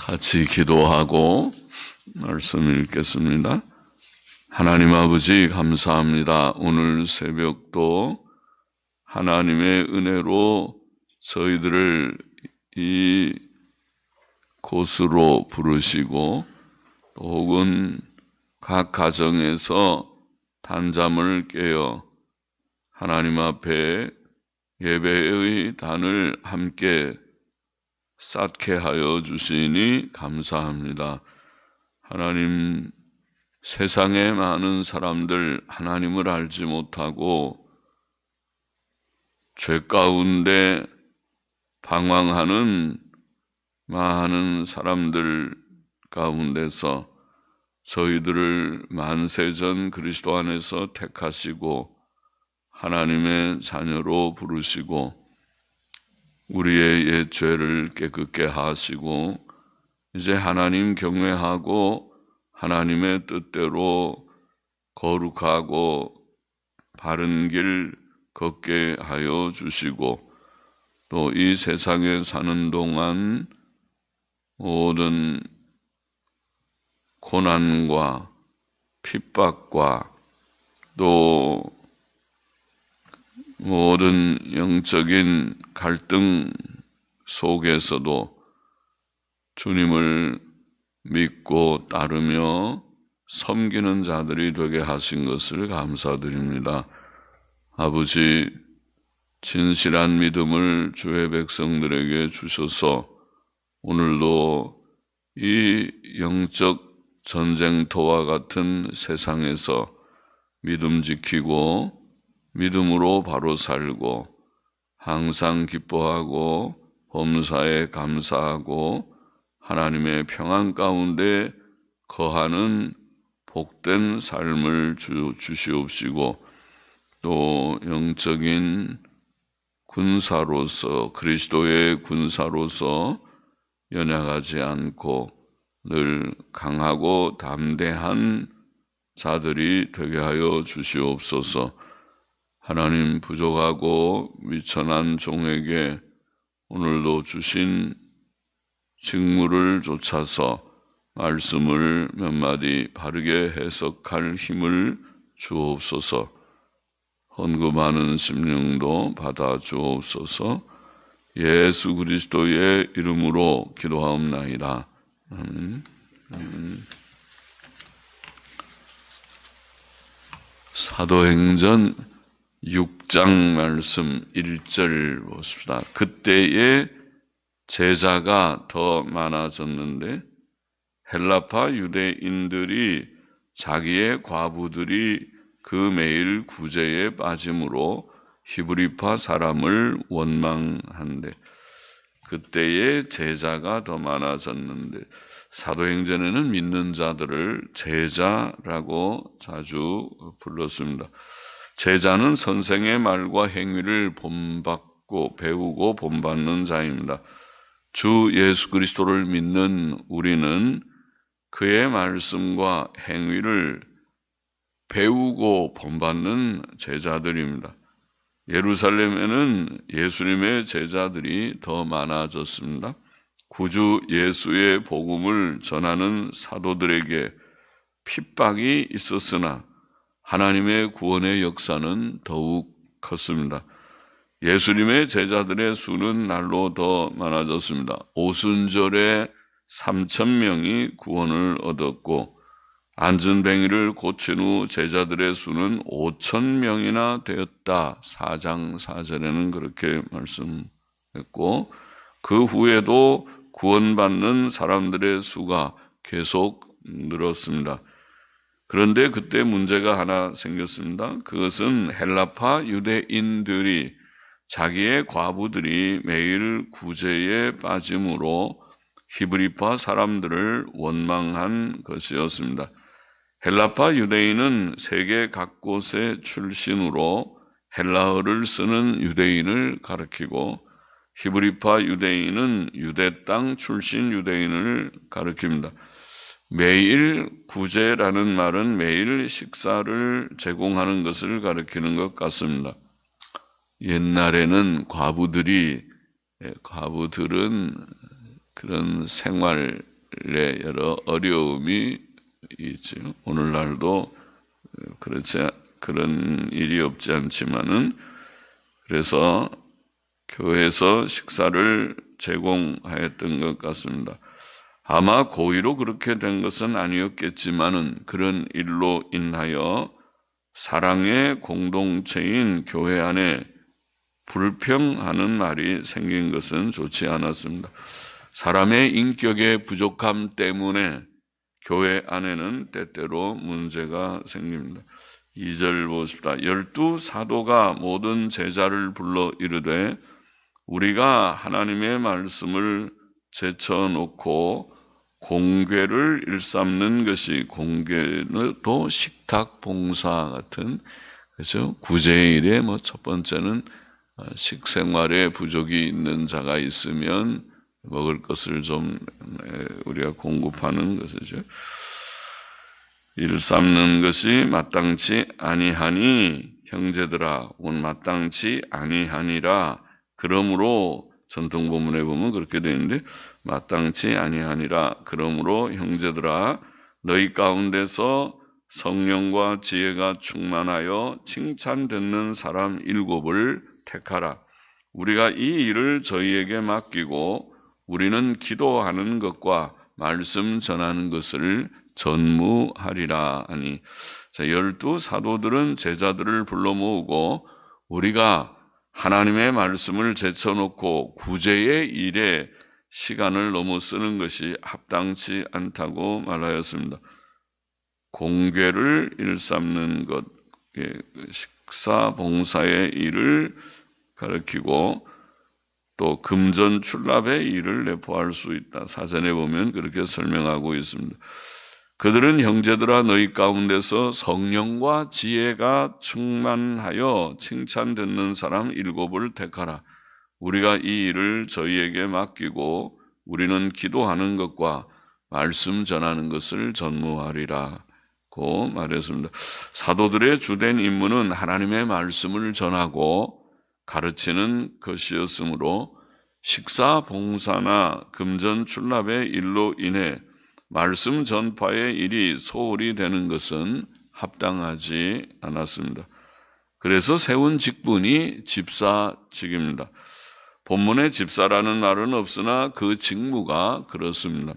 같이 기도하고 말씀 읽겠습니다. 하나님 아버지 감사합니다. 오늘 새벽도 하나님의 은혜로 저희들을 이 곳으로 부르시고 혹은 각 가정에서 단잠을 깨어 하나님 앞에 예배의 단을 함께 쌓게 하여 주시니 감사합니다. 하나님, 세상에 많은 사람들 하나님을 알지 못하고 죄 가운데 방황하는 많은 사람들 가운데서 저희들을 만세전 그리스도 안에서 택하시고 하나님의 자녀로 부르시고 우리의 옛 죄를 깨끗게 하시고 이제 하나님 경외하고 하나님의 뜻대로 거룩하고 바른 길 걷게 하여 주시고 또 이 세상에 사는 동안 모든 고난과 핍박과 또 모든 영적인 갈등 속에서도 주님을 믿고 따르며 섬기는 자들이 되게 하신 것을 감사드립니다. 아버지, 진실한 믿음을 주의 백성들에게 주셔서 오늘도 이 영적 전쟁터와 같은 세상에서 믿음 지키고 믿음으로 바로 살고 항상 기뻐하고 범사에 감사하고 하나님의 평안 가운데 거하는 복된 삶을 주시옵시고 또 영적인 군사로서 그리스도의 군사로서 연약하지 않고 늘 강하고 담대한 자들이 되게 하여 주시옵소서. 하나님, 부족하고 미천한 종에게 오늘도 주신 직무를 쫓아서 말씀을 몇 마디 바르게 해석할 힘을 주옵소서. 헌금하는 심령도 받아 주옵소서. 예수 그리스도의 이름으로 기도하옵나이다. 아멘. 사도행전 6장 말씀 1절 보십시다. 그때에 제자가 더 많아졌는데 헬라파 유대인들이 자기의 과부들이 그 매일 구제에 빠짐으로 히브리파 사람을 원망한대. 그때에 제자가 더 많아졌는데 사도행전에는 믿는 자들을 제자라고 자주 불렀습니다. 제자는 선생의 말과 행위를 본받고 배우고 본받는 자입니다. 주 예수 그리스도를 믿는 우리는 그의 말씀과 행위를 배우고 본받는 제자들입니다. 예루살렘에는 예수님의 제자들이 더 많아졌습니다. 구주 예수의 복음을 전하는 사도들에게 핍박이 있었으나 하나님의 구원의 역사는 더욱 컸습니다. 예수님의 제자들의 수는 날로 더 많아졌습니다. 오순절에 3,000명이 구원을 얻었고 안전뱅이를 고친 후 제자들의 수는 5,000명이나 되었다. 4장 4절에는 그렇게 말씀했고 그 후에도 구원받는 사람들의 수가 계속 늘었습니다. 그런데 그때 문제가 하나 생겼습니다. 그것은 헬라파 유대인들이 자기의 과부들이 매일 구제에 빠짐으로 히브리파 사람들을 원망한 것이었습니다. 헬라파 유대인은 세계 각곳의 출신으로 헬라어를 쓰는 유대인을 가리키고 히브리파 유대인은 유대 땅 출신 유대인을 가리킵니다. 매일 구제라는 말은 매일 식사를 제공하는 것을 가리키는 것 같습니다. 옛날에는 과부들은 그런 생활 여러 어려움이 있죠. 오늘날도 그런 일이 없지 않지만은, 그래서 교회에서 식사를 제공하였던 것 같습니다. 아마 고의로 그렇게 된 것은 아니었겠지만은 그런 일로 인하여 사랑의 공동체인 교회 안에 불평하는 말이 생긴 것은 좋지 않았습니다. 사람의 인격의 부족함 때문에 교회 안에는 때때로 문제가 생깁니다. 2절 보십시다. 12 사도가 모든 제자를 불러 이르되 우리가 하나님의 말씀을 제쳐놓고 공궤를 일삼는 것이, 공궤는 또 식탁 봉사 같은, 그렇죠? 구제일에 첫 번째는 식생활에 부족이 있는 자가 있으면 먹을 것을 좀 우리가 공급하는 것이죠. 일삼는 것이 마땅치 아니하니 형제들아, 마땅치 아니하니라. 그러므로 전통 본문에 보면 그렇게 되어 있는데, 마땅치 아니하니라. 그러므로 형제들아, 너희 가운데서 성령과 지혜가 충만하여 칭찬 듣는 사람 7을 택하라. 우리가 이 일을 저희에게 맡기고 우리는 기도하는 것과 말씀 전하는 것을 전무하리라 하니. 12 사도들은 제자들을 불러 모으고 우리가 하나님의 말씀을 제쳐놓고 구제의 일에 시간을 너무 쓰는 것이 합당치 않다고 말하였습니다. 공궤를 일삼는 것, 식사 봉사의 일을 가리키고 또 금전 출납의 일을 내포할 수 있다. 사전에 보면 그렇게 설명하고 있습니다. 그들은 형제들아, 너희 가운데서 성령과 지혜가 충만하여 칭찬 듣는 사람 7을 택하라. 우리가 이 일을 저희에게 맡기고 우리는 기도하는 것과 말씀 전하는 것을 전무하리라고 말했습니다. 사도들의 주된 임무는 하나님의 말씀을 전하고 가르치는 것이었으므로 식사 봉사나 금전 출납의 일로 인해 말씀 전파의 일이 소홀히 되는 것은 합당하지 않았습니다. 그래서 세운 직분이 집사직입니다. 본문에 집사라는 말은 없으나 그 직무가 그렇습니다.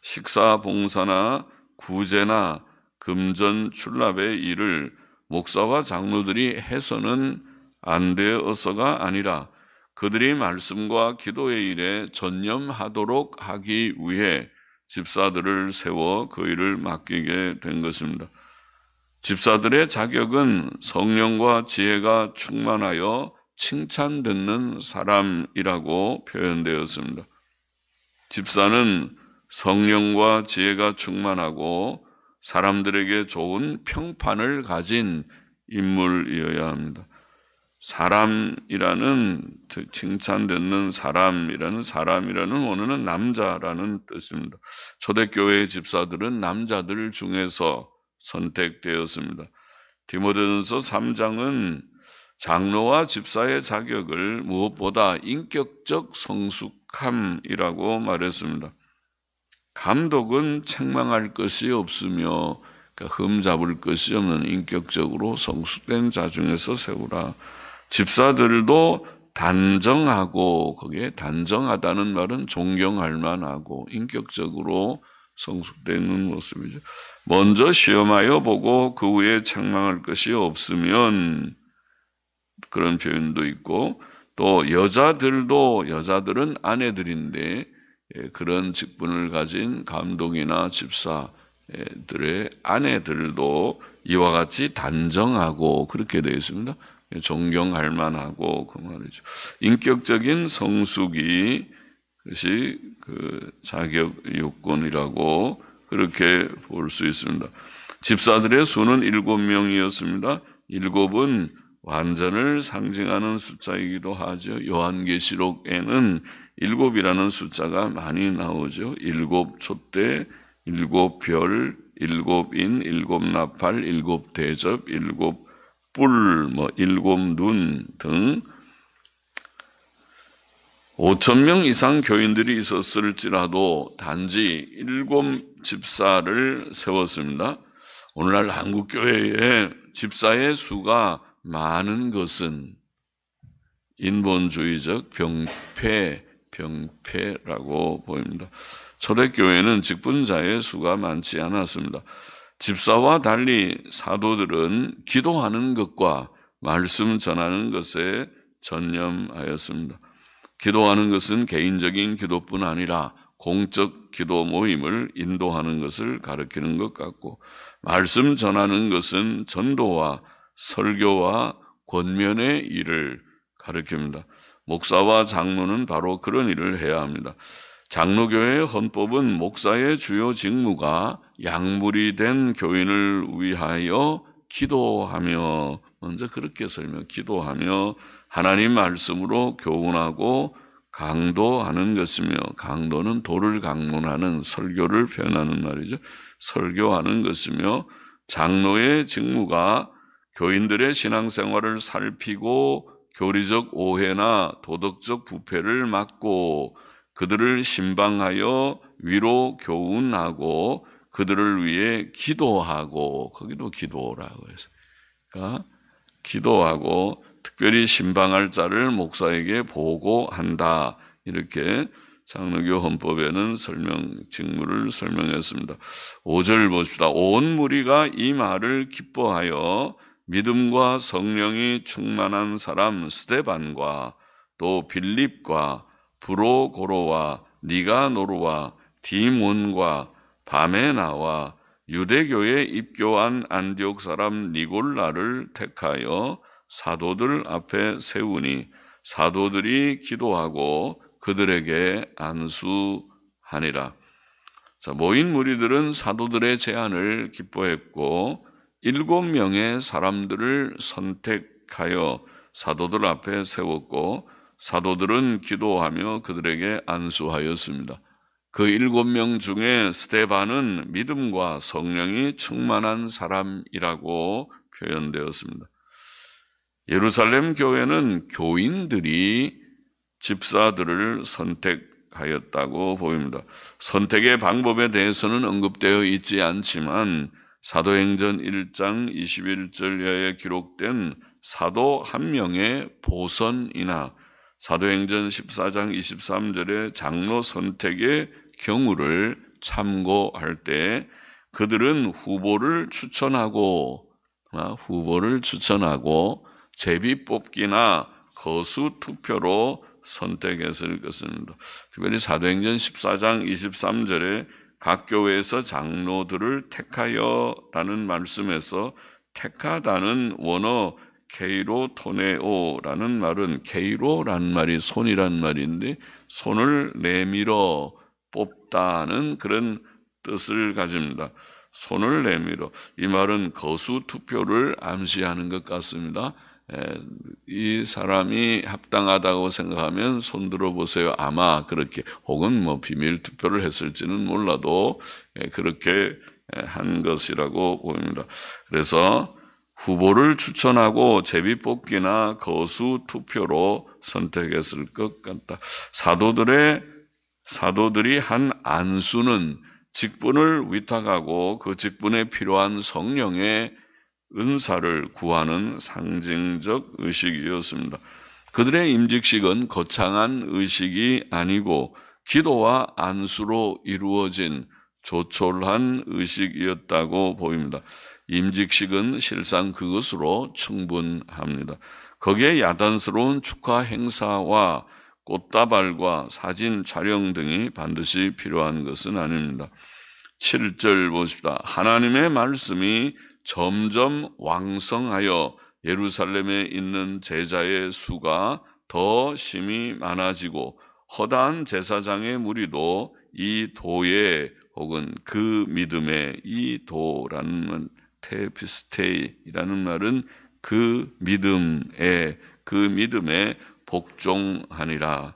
식사 봉사나 구제나 금전 출납의 일을 목사와 장로들이 해서는 안 되어서가 아니라 그들이 말씀과 기도의 일에 전념하도록 하기 위해 집사들을 세워 그 일을 맡기게 된 것입니다. 집사들의 자격은 성령과 지혜가 충만하여 칭찬 듣는 사람이라고 표현되었습니다. 집사는 성령과 지혜가 충만하고 사람들에게 좋은 평판을 가진 인물이어야 합니다. 사람이라는, 칭찬 듣는 사람이라는 원어는 남자라는 뜻입니다. 초대교회의 집사들은 남자들 중에서 선택되었습니다. 디모데전서 3장은 장로와 집사의 자격을 무엇보다 인격적 성숙함이라고 말했습니다. 감독은 책망할 것이 없으며 흠 잡을 것이 없는 인격적으로 성숙된 자 중에서 세우라. 집사들도 단정하고, 거기에 단정하다는 말은 존경할 만하고 인격적으로 성숙되는 모습이죠. 먼저 시험하여 보고 그 후에 책망할 것이 없으면, 그런 표현도 있고, 또 여자들은 아내들인데 그런 직분을 가진 감독이나 집사들의 아내들도 이와 같이 단정하고 그렇게 되어 있습니다. 존경할 만하고, 그 말이죠. 인격적인 성숙이 그것이 그 자격 요건이라고 그렇게 볼 수 있습니다. 집사들의 수는 7명이었습니다. 7은 완전을 상징하는 숫자이기도 하죠. 요한계시록에는 7이라는 숫자가 많이 나오죠. 7 촛대, 7별, 7인, 7나팔, 7대접, 7뿔, 7눈 등 5천 명 이상 교인들이 있었을지라도 단지 7 집사를 세웠습니다. 오늘날 한국교회의 집사의 수가 많은 것은 인본주의적 병폐라고 보입니다. 초대교회는 직분자의 수가 많지 않았습니다. 집사와 달리 사도들은 기도하는 것과 말씀 전하는 것에 전념하였습니다. 기도하는 것은 개인적인 기도뿐 아니라 공적 기도 모임을 인도하는 것을 가리키는 것 같고, 말씀 전하는 것은 전도와 설교와 권면의 일을 가리킵니다. 목사와 장로는 바로 그런 일을 해야 합니다. 장로교회의 헌법은 목사의 주요 직무가 약물이 된 교인을 위하여 기도하며, 먼저 그렇게 기도하며 하나님 말씀으로 교훈하고 강도하는 것이며, 강도는 도를 강론하는 설교를 표현하는 말이죠. 설교하는 것이며, 장로의 직무가 교인들의 신앙생활을 살피고 교리적 오해나 도덕적 부패를 막고 그들을 신방하여 위로 교훈하고 그들을 위해 기도하고, 거기도 기도라고 해서, 그러니까 기도하고 특별히 신방할 자를 목사에게 보고한다. 이렇게 장로교 헌법에는 직무를 설명했습니다. 5절 보십시다. 온 무리가 이 말을 기뻐하여 믿음과 성령이 충만한 사람 스데반과 또 빌립과 브로고로와 니가노르와 디몬과 바메나와 유대교에 입교한 안디옥 사람 니골라를 택하여 사도들 앞에 세우니 사도들이 기도하고 그들에게 안수하니라. 자, 모인 무리들은 사도들의 제안을 기뻐했고 7명의 사람들을 선택하여 사도들 앞에 세웠고, 사도들은 기도하며 그들에게 안수하였습니다. 그 7명 중에 스데반은 믿음과 성령이 충만한 사람이라고 표현되었습니다. 예루살렘 교회는 교인들이 집사들을 선택하였다고 보입니다. 선택의 방법에 대해서는 언급되어 있지 않지만 사도행전 1장 21절에 기록된 사도 한 명의 보선이나 사도행전 14장 23절의 장로 선택의 경우를 참고할 때 그들은 후보를 추천하고 제비 뽑기나 거수 투표로 선택했을 것입니다. 특별히 사도행전 14장 23절에 각 교회에서 장로들을 택하여라는 말씀에서 택하다는 원어 케이로토네오라는 말은, 케이로라는 말이 손이란 말인데 손을 내밀어 뽑다는 그런 뜻을 가집니다. 손을 내밀어, 이 말은 거수 투표를 암시하는 것 같습니다. 이 사람이 합당하다고 생각하면 손 들어보세요. 아마 그렇게, 혹은 비밀 투표를 했을지는 몰라도 그렇게 한 것이라고 보입니다. 그래서 후보를 추천하고 제비뽑기나 거수 투표로 선택했을 것 같다. 사도들이 한 안수는 직분을 위탁하고 그 직분에 필요한 성령의 은사를 구하는 상징적 의식이었습니다. 그들의 임직식은 거창한 의식이 아니고 기도와 안수로 이루어진 조촐한 의식이었다고 보입니다. 임직식은 실상 그것으로 충분합니다. 거기에 야단스러운 축하 행사와 꽃다발과 사진 촬영 등이 반드시 필요한 것은 아닙니다. 7절 보십시다. 하나님의 말씀이 점점 왕성하여 예루살렘에 있는 제자의 수가 더 심히 많아지고 허다한 제사장의 무리도 이 도에, 혹은 그 믿음에, 이 도라는 테피스테이라는 말은 그 믿음에 복종하니라.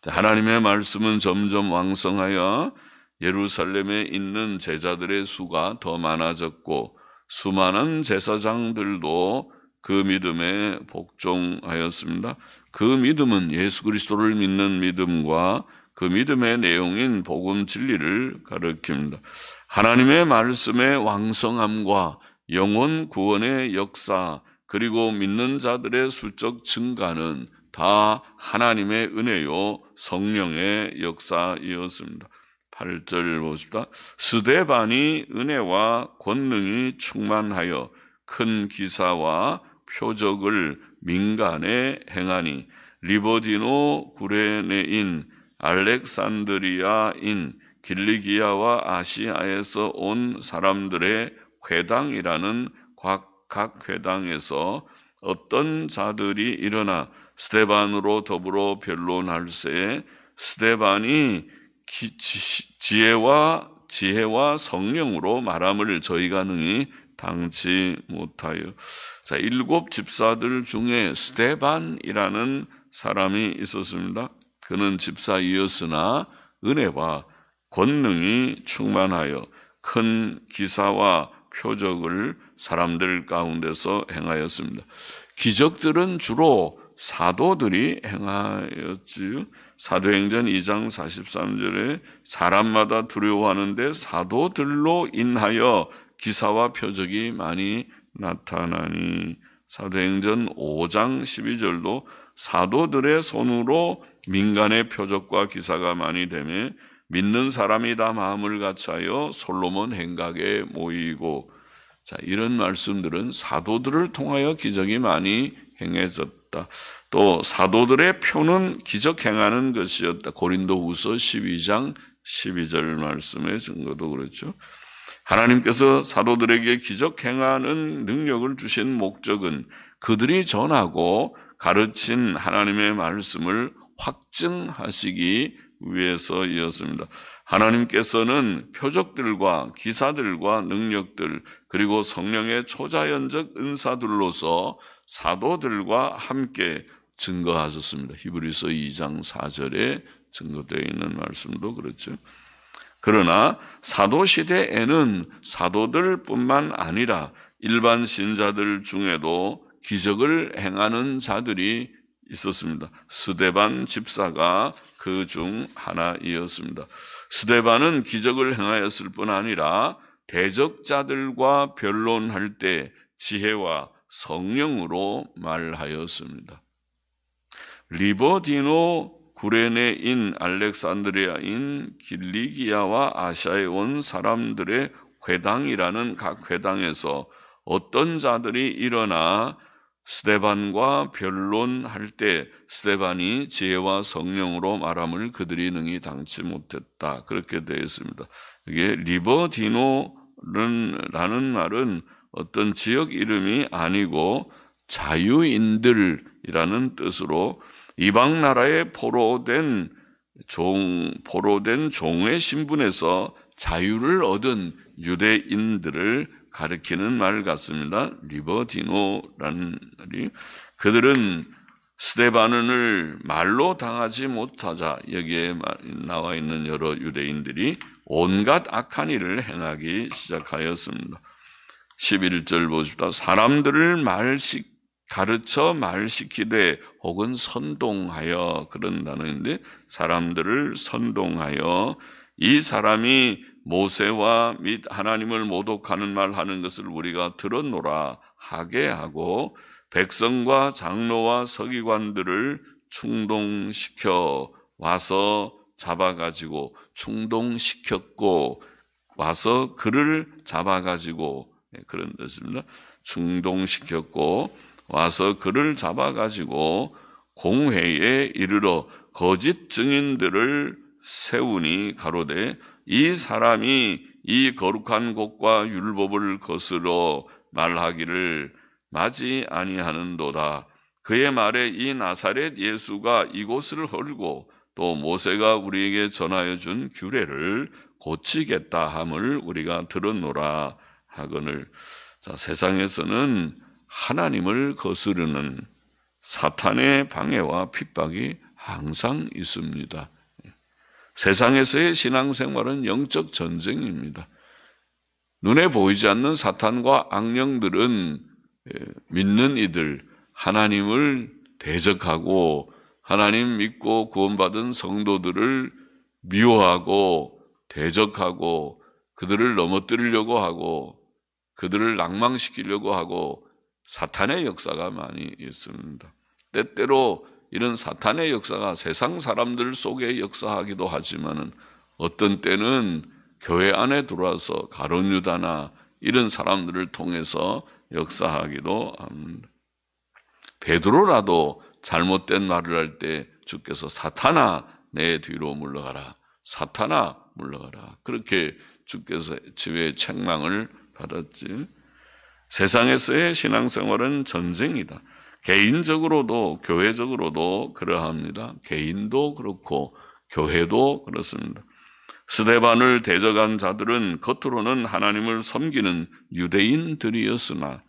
하나님의 말씀은 점점 왕성하여 예루살렘에 있는 제자들의 수가 더 많아졌고 수많은 제사장들도 그 믿음에 복종하였습니다. 그 믿음은 예수 그리스도를 믿는 믿음과 그 믿음의 내용인 복음 진리를 가리킵니다. 하나님의 말씀의 왕성함과 영혼 구원의 역사 그리고 믿는 자들의 수적 증가는 다 하나님의 은혜요 성령의 역사이었습니다. 8절 보십시다. 스데반이 은혜와 권능이 충만하여 큰 기사와 표적을 민간에 행하니 리버디노 구레네인 알렉산드리아인 길리기아와 아시아에서 온 사람들의 회당이라는 각 회당에서 어떤 자들이 일어나 스데반으로 더불어 변론할세 스데반이 지혜와 성령으로 말함을 저희가 능히 당치 못하여. 자, 7 집사들 중에 스데반이라는 사람이 있었습니다. 그는 집사이었으나 은혜와 권능이 충만하여 큰 기사와 표적을 사람들 가운데서 행하였습니다. 기적들은 주로 사도들이 행하였지요. 사도행전 2장 43절에 사람마다 두려워하는데 사도들로 인하여 기사와 표적이 많이 나타나니, 사도행전 5장 12절도 사도들의 손으로 민간의 표적과 기사가 많이 되며 믿는 사람이 다 마음을 같이하여 솔로몬 행각에 모이고. 자, 이런 말씀들은 사도들을 통하여 기적이 많이 행해졌다. 또 사도들의 표는 기적 행하는 것이었다. 고린도후서 12장 12절 말씀의 증거도 그렇죠. 하나님께서 사도들에게 기적 행하는 능력을 주신 목적은 그들이 전하고 가르친 하나님의 말씀을 확증하시기 위해서이었습니다. 하나님께서는 표적들과 기사들과 능력들 그리고 성령의 초자연적 은사들로서 사도들과 함께 증거하셨습니다. 히브리서 2장 4절에 증거되어 있는 말씀도 그렇죠. 그러나 사도시대에는 사도들뿐만 아니라 일반 신자들 중에도 기적을 행하는 자들이 있었습니다. 스데반 집사가 그 중 하나이었습니다. 스데반은 기적을 행하였을 뿐 아니라 대적자들과 변론할 때 지혜와 성령으로 말하였습니다. 리버디노 구레네인 알렉산드리아인 길리기아와 아시아에 온 사람들의 회당이라는 각 회당에서 어떤 자들이 일어나 스데반과 변론할 때 스데반이 지혜와 성령으로 말함을 그들이 능히 당치 못했다. 그렇게 되어 있습니다. 이게 리버디노라는 말은 어떤 지역 이름이 아니고 자유인들이라는 뜻으로 이방 나라에 포로된 종의 신분에서 자유를 얻은 유대인들을 가리키는 말 같습니다. 리버디노라는 말이. 그들은 스데반을 말로 당하지 못하자 여기에 나와 있는 여러 유대인들이 온갖 악한 일을 행하기 시작하였습니다. 11절 보십시다. 사람들을 가르쳐 말시키되 혹은 선동하여, 그런 단어인데 사람들을 선동하여 이 사람이 모세와 및 하나님을 모독하는 말 하는 것을 우리가 들었노라 하게 하고 백성과 장로와 서기관들을 충동시켜 와서 잡아가지고, 충동시켰고 와서 그를 잡아가지고, 그런 뜻입니다. 충동시켰고 와서 그를 잡아가지고 공회에 이르러 거짓 증인들을 세우니 가로되 이 사람이 이 거룩한 곳과 율법을 거스러 말하기를 마지 아니하는도다. 그의 말에 이 나사렛 예수가 이곳을 헐고 또 모세가 우리에게 전하여 준 규례를 고치겠다 함을 우리가 들었노라 하거늘. 자, 세상에서는 하나님을 거스르는 사탄의 방해와 핍박이 항상 있습니다. 세상에서의 신앙생활은 영적 전쟁입니다. 눈에 보이지 않는 사탄과 악령들은 믿는 이들, 하나님을 대적하고 하나님 믿고 구원받은 성도들을 미워하고 대적하고 그들을 넘어뜨리려고 하고 그들을 낭망시키려고 하고 사탄의 역사가 많이 있습니다. 때때로 이런 사탄의 역사가 세상 사람들 속에 역사하기도 하지만은 어떤 때는 교회 안에 들어와서 가룟 유다나 이런 사람들을 통해서 역사하기도 합니다. 베드로라도 잘못된 말을 할 때 주께서 사탄아 내 뒤로 물러가라. 사탄아 물러가라. 그렇게 주께서 지혜의 책망을 받았지. 세상에서의 신앙생활은 전쟁이다. 개인적으로도 교회적으로도 그러합니다. 개인도 그렇고 교회도 그렇습니다. 스데반을 대적한 자들은 겉으로는 하나님을 섬기는 유대인들이었으나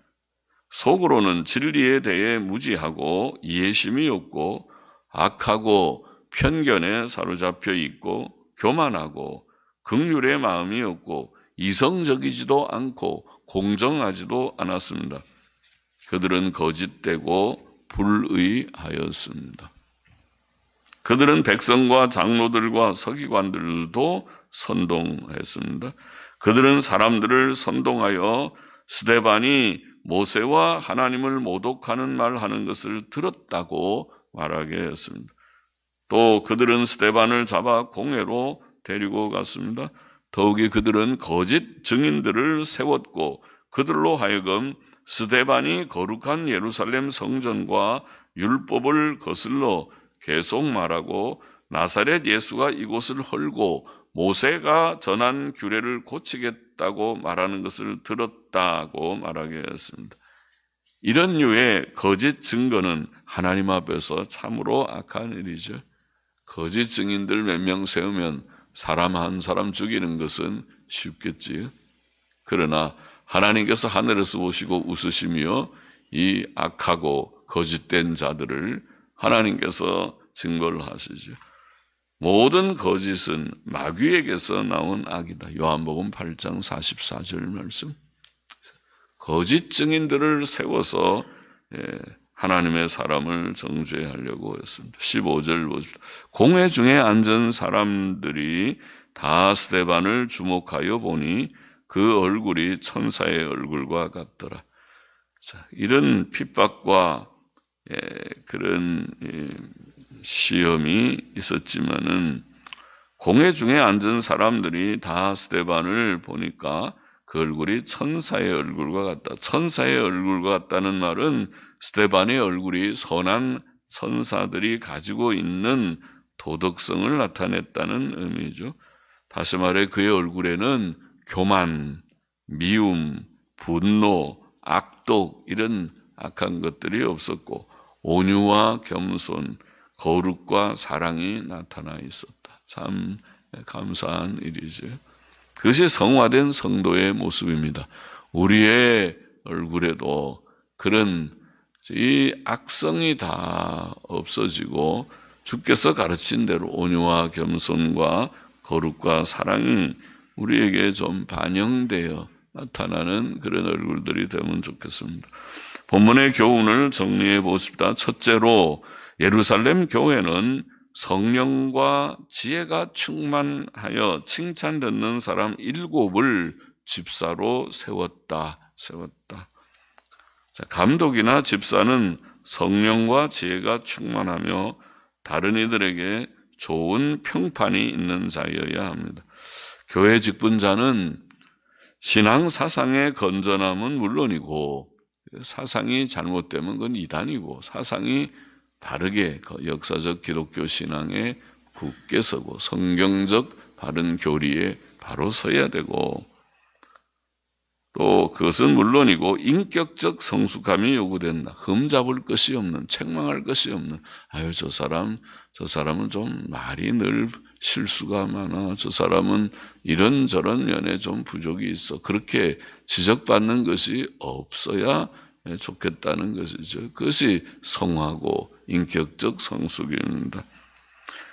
속으로는 진리에 대해 무지하고 이해심이 없고 악하고 편견에 사로잡혀 있고 교만하고 긍휼의 마음이 없고 이성적이지도 않고 공정하지도 않았습니다. 그들은 거짓되고 불의하였습니다. 그들은 백성과 장로들과 서기관들도 선동했습니다. 그들은 사람들을 선동하여 스데반이 모세와 하나님을 모독하는 말하는 것을 들었다고 말하게 했습니다. 또 그들은 스데반을 잡아 공회로 데리고 갔습니다. 더욱이 그들은 거짓 증인들을 세웠고 그들로 하여금 스데반이 거룩한 예루살렘 성전과 율법을 거슬러 계속 말하고 나사렛 예수가 이곳을 헐고 모세가 전한 규례를 고치겠다고 말하는 것을 들었다고 말하게 했습니다. 이런 류의 거짓 증거는 하나님 앞에서 참으로 악한 일이죠. 거짓 증인들 몇 명 세우면 사람 한 사람 죽이는 것은 쉽겠지요. 그러나 하나님께서 하늘에서 보시고 웃으시며 이 악하고 거짓된 자들을 하나님께서 증거를 하시죠. 모든 거짓은 마귀에게서 나온 악이다. 요한복음 8장 44절 말씀. 거짓 증인들을 세워서 하나님의 사람을 정죄하려고 했습니다. 15절 보십시오. 공회 중에 앉은 사람들이 다 스데반을 주목하여 보니 그 얼굴이 천사의 얼굴과 같더라. 자, 이런 핍박과 그런 시험이 있었지만은 공회 중에 앉은 사람들이 다 스데반을 보니까 그 얼굴이 천사의 얼굴과 같다. 천사의 얼굴과 같다는 말은 스데반의 얼굴이 선한 천사들이 가지고 있는 도덕성을 나타냈다는 의미죠. 다시 말해 그의 얼굴에는 교만, 미움, 분노, 악독 이런 악한 것들이 없었고 온유와 겸손, 거룩과 사랑이 나타나 있었다. 참 감사한 일이죠. 그것이 성화된 성도의 모습입니다. 우리의 얼굴에도 그런 이 악성이 다 없어지고 주께서 가르친 대로 온유와 겸손과 거룩과 사랑이 우리에게 좀 반영되어 나타나는 그런 얼굴들이 되면 좋겠습니다. 본문의 교훈을 정리해 보십시다. 첫째로 예루살렘 교회는 성령과 지혜가 충만하여 칭찬 듣는 사람 7을 집사로 세웠다. 자, 감독이나 집사는 성령과 지혜가 충만하며 다른 이들에게 좋은 평판이 있는 자여야 합니다. 교회 직분자는 신앙 사상의 건전함은 물론이고 사상이 잘못되면 그건 이단이고 사상이 바르게 역사적 기독교 신앙에 굳게 서고 성경적 바른 교리에 바로 서야 되고 또 그것은 물론이고 인격적 성숙함이 요구된다. 흠잡을 것이 없는, 책망할 것이 없는 아유 저 사람은 좀 말이 늘 실수가 많아. 저 사람은 이런저런 면에 좀 부족이 있어. 그렇게 지적받는 것이 없어야 좋겠다는 것이죠. 그것이 성화고 인격적 성숙입니다.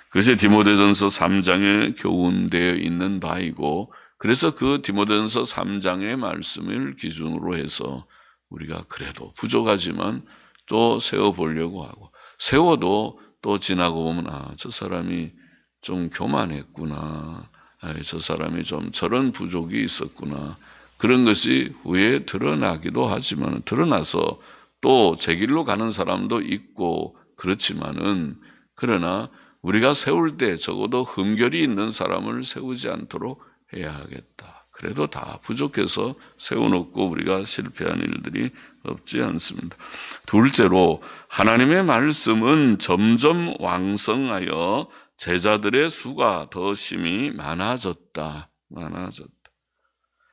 그것이 디모데전서 3장에 교훈되어 있는 바이고 그래서 그 디모데전서 3장의 말씀을 기준으로 해서 우리가 그래도 부족하지만 또 세워보려고 하고, 세워도 또 지나고 보면 저 사람이 좀 교만했구나, 저 사람이 좀 저런 부족이 있었구나, 그런 것이 후에 드러나기도 하지만, 드러나서 또 제 길로 가는 사람도 있고 그렇지만은, 그러나 우리가 세울 때 적어도 흠결이 있는 사람을 세우지 않도록 해야 하겠다. 그래도 다 부족해서 세워놓고 우리가 실패한 일들이 없지 않습니다. 둘째로, 하나님의 말씀은 점점 왕성하여 제자들의 수가 더 심히 많아졌다.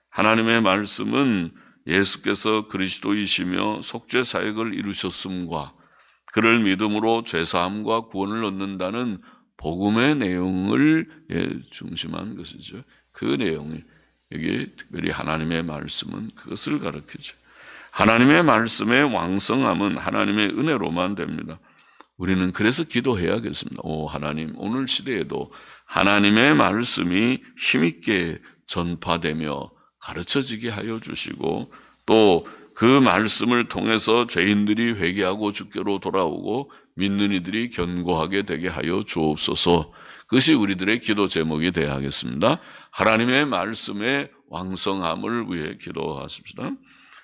하나님의 말씀은 예수께서 그리스도이시며 속죄 사역을 이루셨음과 그를 믿음으로 죄사함과 구원을 얻는다는 복음의 내용을 중심한 것이죠. 그 내용이, 여기 특별히 하나님의 말씀은 그것을 가르치죠. 하나님의 말씀의 왕성함은 하나님의 은혜로만 됩니다. 우리는 그래서 기도해야겠습니다. 하나님, 오늘 시대에도 하나님의 말씀이 힘있게 전파되며 가르쳐지게 하여 주시고, 또 그 말씀을 통해서 죄인들이 회개하고 주께로 돌아오고 믿는 이들이 견고하게 되게 하여 주옵소서. 그것이 우리들의 기도 제목이 되어야 하겠습니다. 하나님의 말씀의 왕성함을 위해 기도하십시다.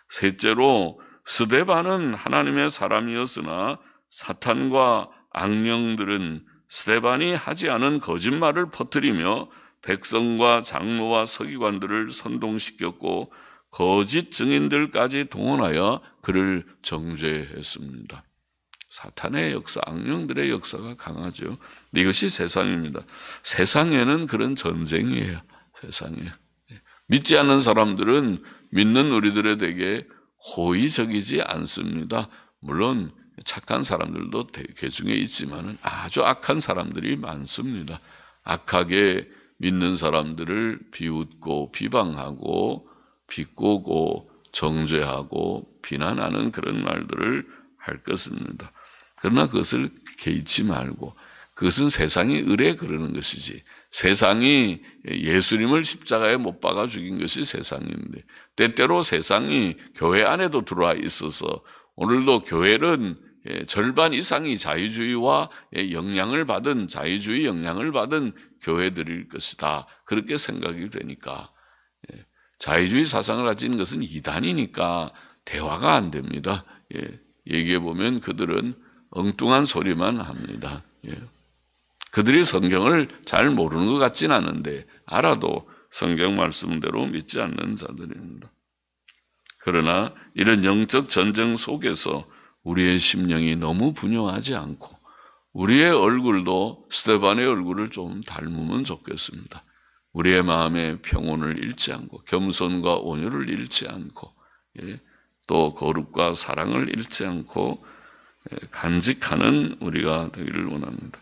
셋째로, 스데반은 하나님의 사람이었으나 사탄과 악령들은 스데반이 하지 않은 거짓말을 퍼뜨리며 백성과 장로와 서기관들을 선동시켰고 거짓 증인들까지 동원하여 그를 정죄했습니다. 사탄의 역사, 악령들의 역사가 강하죠. 이것이 세상입니다. 세상에는 그런 전쟁이에요. 세상에 믿지 않는 사람들은 믿는 우리들에게 호의적이지 않습니다. 물론 착한 사람들도 그 중에 있지만 아주 악한 사람들이 많습니다. 악하게 믿는 사람들을 비웃고 비방하고 비꼬고 정죄하고 비난하는 그런 말들을 할 것입니다. 그러나 그것을 개의치 말고, 그것은 세상이 의뢰 그러는 것이지, 세상이 예수님을 십자가에 못 박아 죽인 것이 세상인데, 때때로 세상이 교회 안에도 들어와 있어서 오늘도 교회는 절반 이상이 자유주의와 영향을 받은, 자유주의 영향을 받은 교회들일 것이다, 그렇게 생각이 되니까, 자유주의 사상을 가진 것은 이단이니까 대화가 안 됩니다. 얘기해 보면 그들은 엉뚱한 소리만 합니다. 그들이 성경을 잘 모르는 것 같진 않은데 알아도 성경 말씀대로 믿지 않는 자들입니다. 그러나 이런 영적 전쟁 속에서 우리의 심령이 너무 분영하지 않고 우리의 얼굴도 스데반의 얼굴을 좀 닮으면 좋겠습니다. 우리의 마음에 평온을 잃지 않고 겸손과 온유를 잃지 않고 또 거룩과 사랑을 잃지 않고 간직하는 우리가 되기를 원합니다.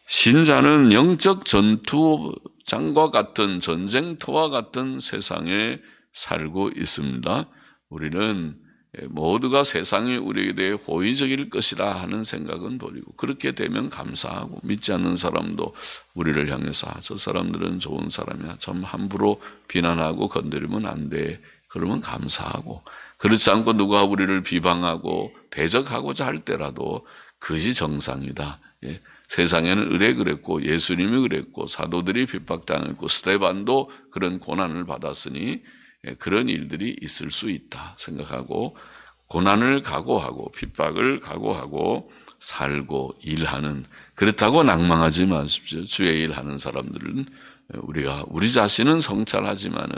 신자는 영적 전투장과 같은 전쟁터와 같은 세상에 살고 있습니다. 우리는 모두가 세상이 우리에 대해 호의적일 것이라 하는 생각은 버리고, 그렇게 되면 감사하고, 믿지 않는 사람도 우리를 향해서 저 사람들은 좋은 사람이야, 좀 함부로 비난하고 건드리면 안 돼, 그러면 감사하고, 그렇지 않고 누가 우리를 비방하고 대적하고자 할 때라도 그것이 정상이다. 세상에는 의뢰 그랬고 예수님이 그랬고 사도들이 핍박당했고 스데반도 그런 고난을 받았으니 그런 일들이 있을 수 있다 생각하고, 고난을 각오하고 핍박을 각오하고 살고 일하는, 그렇다고 낭망하지 마십시오. 주의 일하는 사람들은 우리 자신은 성찰하지만은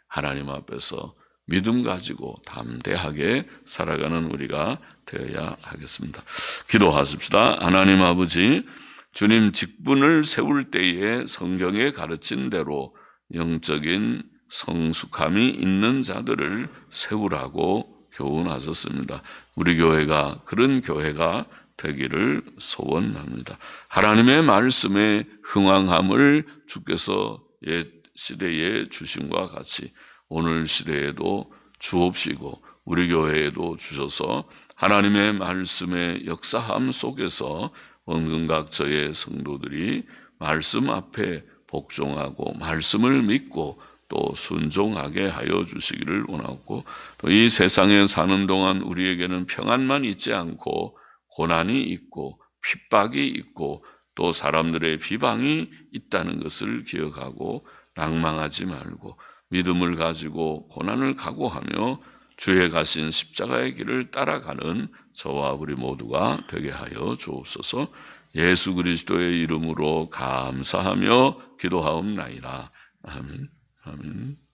하나님 앞에서 믿음 가지고 담대하게 살아가는 우리가 되어야 하겠습니다. 기도하십시다. 하나님 아버지, 주님 직분을 세울 때에 성경에 가르친 대로 영적인 성숙함이 있는 자들을 세우라고 교훈하셨습니다. 우리 교회가 그런 교회가 되기를 소원합니다. 하나님의 말씀에 흥왕함을 주께서 옛 시대에 주심과 같이 오늘 시대에도 주옵시고 우리 교회에도 주셔서 하나님의 말씀의 역사함 속에서 원근각처의 성도들이 말씀 앞에 복종하고 말씀을 믿고 또 순종하게 하여 주시기를 원하고, 또 이 세상에 사는 동안 우리에게는 평안만 있지 않고 고난이 있고 핍박이 있고 또 사람들의 비방이 있다는 것을 기억하고 낭망하지 말고 믿음을 가지고 고난을 각오하며 주의 가신 십자가의 길을 따라가는 저와 우리 모두가 되게 하여 주옵소서. 예수 그리스도의 이름으로 감사하며 기도하옵나이다. 아멘. 아멘.